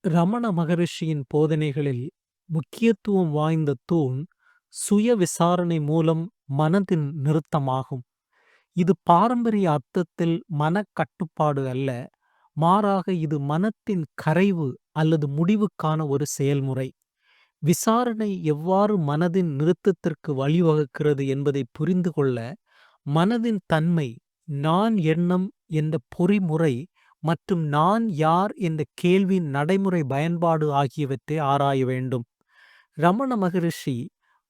ரமண மகரிஷியின் போதனைகளில் முக்கியத்துவம் வாய்ந்த தூண் சுய விசாரணை மூலம் மனதின் நிறுத்தமாகும். இது பாரம்பரிய அர்த்தத்தில் மனக்கட்டுப்பாடு அல்ல, மாறாக இது மனத்தின் கரைவு அல்லது முடிவுக்கான ஒரு செயல்முறை. விசாரணை எவ்வாறு மனதின் நிறுத்தத்திற்கு வழிவகுக்கிறது என்பதை புரிந்து கொள்ள மனதின் தன்மை, நான் எண்ணம் என்ற பொறிமுறை மற்றும் நான் யார் என்ற கேள்வியின் நடைமுறை பயன்பாடு ஆகியவற்றை ஆராய வேண்டும். ரமண மகரிஷி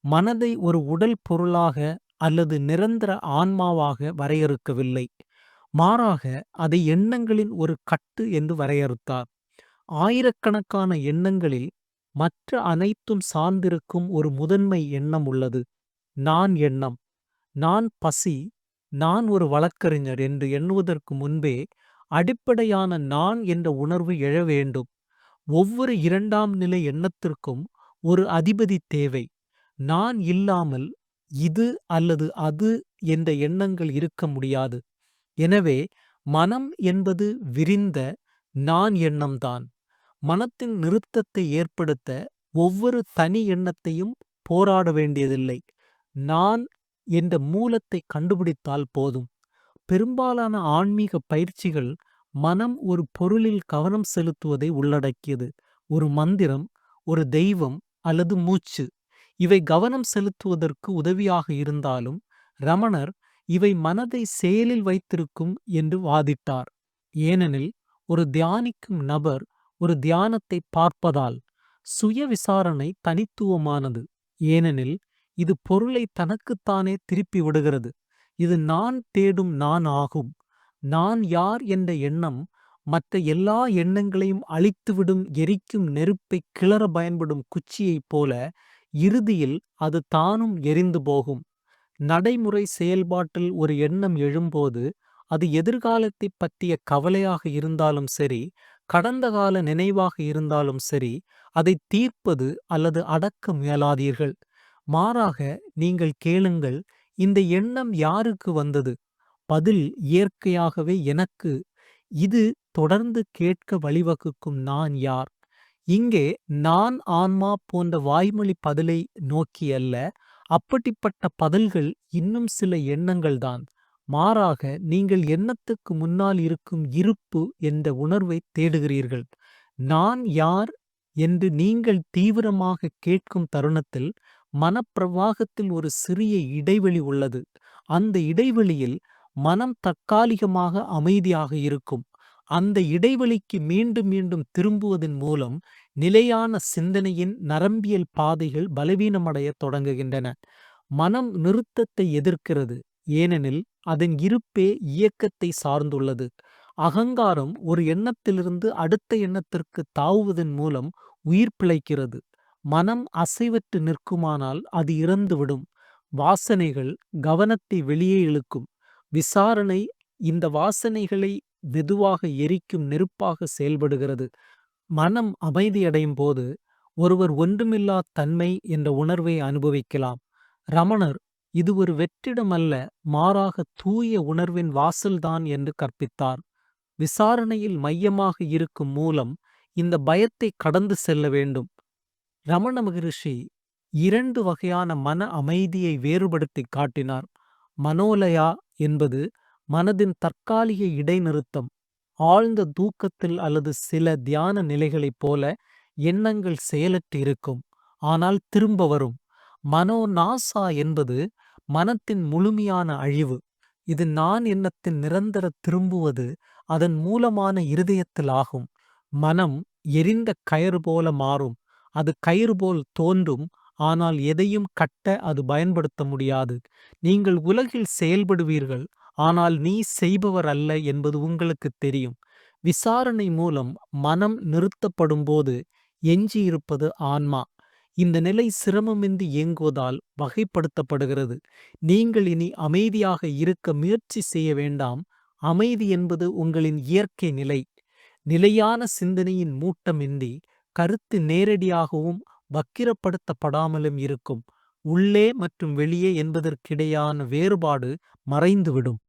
மனதை ஒரு உடல் பொருளாக அல்லது நிரந்தர ஆன்மாவாக வரையறுக்கவில்லை, மாறாக அதை எண்ணங்களின் ஒரு கட்டு என்று வரையறுத்தார். ஆயிரக்கணக்கான எண்ணங்களில் மற்ற அனைத்தும் சார்ந்திருக்கும் ஒரு முதன்மை எண்ணம் உள்ளது, நான் எண்ணம். நான் பசி, நான் ஒரு வழக்கறிஞர் என்று எண்ணுவதற்கு முன்பே அடிப்படையான நான் என்ற உணர்வு எழ வேண்டும். ஒவ்வொரு இரண்டாம் நிலை எண்ணத்திற்கும் ஒரு அதிபதி தேவை. நான் இல்லாமல் இது அல்லது அது என்ற எண்ணங்கள் இருக்க முடியாது. எனவே மனம் என்பது விரிந்த நான் எண்ணம்தான். மனத்தின் நிறுத்தத்தை ஏற்படுத்த ஒவ்வொரு தனி எண்ணத்தையும் போராட வேண்டியதில்லை. நான் என்ற மூலத்தை கண்டுபிடித்தால் போதும். பெரும்பாலான ஆன்மீக பயிற்சிகள் மனம் ஒரு பொருளில் கவனம் செலுத்துவதை உள்ளடக்கியது. ஒரு மந்திரம், ஒரு தெய்வம் அல்லது மூச்சு. இவை கவனம் செலுத்துவதற்கு உதவியாக இருந்தாலும் ரமணர் இவை மனதை செயலில் வைத்திருக்கும் என்று வாதிட்டார். ஏனெனில் ஒரு தியானிக்கும் நபர் ஒரு தியானத்தை பார்ப்பதால் சுய விசாரணை தனித்துவமானது. ஏனெனில் இது பொருளை தனக்குத்தானே திருப்பி விடுகிறது. இது நான் தேடும் நான் ஆகும். நான் யார் என்ற எண்ணம் மற்ற எல்லா எண்ணங்களையும் அழித்துவிடும் எரிக்கும் நெருப்பை கிளற பயன்படும் குச்சியைப் போல இறுதியில் அது தானும் எரிந்து போகும். நடைமுறை செயல்பாட்டில் ஒரு எண்ணம் எழும்போது அது எதிர்காலத்தை பற்றிய கவலையாக இருந்தாலும் சரி, கடந்த கால நினைவாக இருந்தாலும் சரி, அதை தீர்ப்பது அல்லது அடக்க முயலாதீர்கள். மாறாக நீங்கள் கேளுங்கள், இந்த எண்ணம் யாருக்கு வந்தது? பதில் இயற்கையாகவே எனக்கு. இது தொடர்ந்து கேட்க வழிவகுக்கும் நான் யார். இங்கே நான் ஆன்மா போன்ற வாய்மொழி பதிலை நோக்கி அல்ல. அப்படிப்பட்ட பதில்கள் இன்னும் சில எண்ணங்கள்தான். மாறாக நீங்கள் எண்ணத்துக்கு முன்னால் இருக்கும் இருப்பு என்ற உணர்வை தேடுகிறீர்கள். நான் யார் என்று நீங்கள் தீவிரமாக கேட்கும் தருணத்தில் மனப்பிரவாகத்தில் ஒரு சிறிய இடைவெளி உள்ளது. அந்த இடைவெளியில் மனம் தற்காலிகமாக அமைதியாக இருக்கும். அந்த இடைவெளிக்கு மீண்டும் மீண்டும் திரும்புவதன் மூலம் நிலையான சிந்தனையின் நரம்பியல் பாதைகள் பலவீனமடைய தொடங்குகின்றன. மனம் நிறுத்தத்தை எதிர்க்கிறது, ஏனெனில் அதன் இருப்பே இயக்கத்தை சார்ந்துள்ளது. அகங்காரம் ஒரு எண்ணத்திலிருந்து அடுத்த எண்ணத்திற்கு தாவுவதன் மூலம் உயிர் பிழைக்கிறது. மனம் அசைவற்று நிற்குமானால் அது இறந்துவிடும். வாசனைகள் கவனத்தை வெளியே இழுக்கும். விசாரணை இந்த வாசனைகளை மெதுவாக எரிக்கும் நெருப்பாக செயல்படுகிறது. மனம் அமைதியடையும் போது ஒருவர் ஒன்றுமில்லா தன்மை என்ற உணர்வை அனுபவிக்கலாம். ரமணர் இது ஒரு வெற்றிடம் அல்ல, மாறாக தூய உணர்வின் வாசல்தான் என்று கற்பித்தார். விசாரணையில் மையமாக இருக்கும் மூலம் இந்த பயத்தை கடந்து செல்ல வேண்டும். ரமண மகரிஷி 2 வகையான மன அமைதியை வேறுபடுத்தி காட்டினார். மனோலயா என்பது மனதின் தற்காலிக இடைநிறுத்தம். ஆழ்ந்த தூக்கத்தில் அல்லது சில தியான நிலைகளைப் போல எண்ணங்கள் செயலற்று இருக்கும், ஆனால் திரும்ப வரும். மனோநாசா என்பது மனத்தின் முழுமையான அழிவு. இது நான் எண்ணத்தின் நிரந்தர திரும்புவது அதன் மூலமான இருதயத்தில் ஆகும். மனம் எரிந்த கயிறு போல மாறும். அது கயிறு போல் தோன்றும், ஆனால் எதையும் கட்ட அது பயன்படுத்த முடியாது. நீங்கள் உலகில் செயல்படுவீர்கள், ஆனால் நீ செய்பவர் அல்ல என்பது உங்களுக்கு தெரியும். விசாரணை மூலம் மனம் நிறுத்தப்படும்போது எஞ்சியிருப்பது ஆன்மா. இந்த நிலை சிரமமின்றி இயங்குவதால் வகைப்படுத்தப்படுகிறது. நீங்கள் இனி அமைதியாக இருக்க முயற்சி செய்ய வேண்டாம். அமைதி என்பது உங்களின் இயற்கை நிலை. நிலையான சிந்தனையின் மூட்டமின்றி கருத்து நேரடியாகவும் வக்கிரப்படுத்தப்படாமலும் இருக்கும். உள்ளே மற்றும் வெளியே என்பதற்கிடையான வேறுபாடு மறைந்துவிடும்.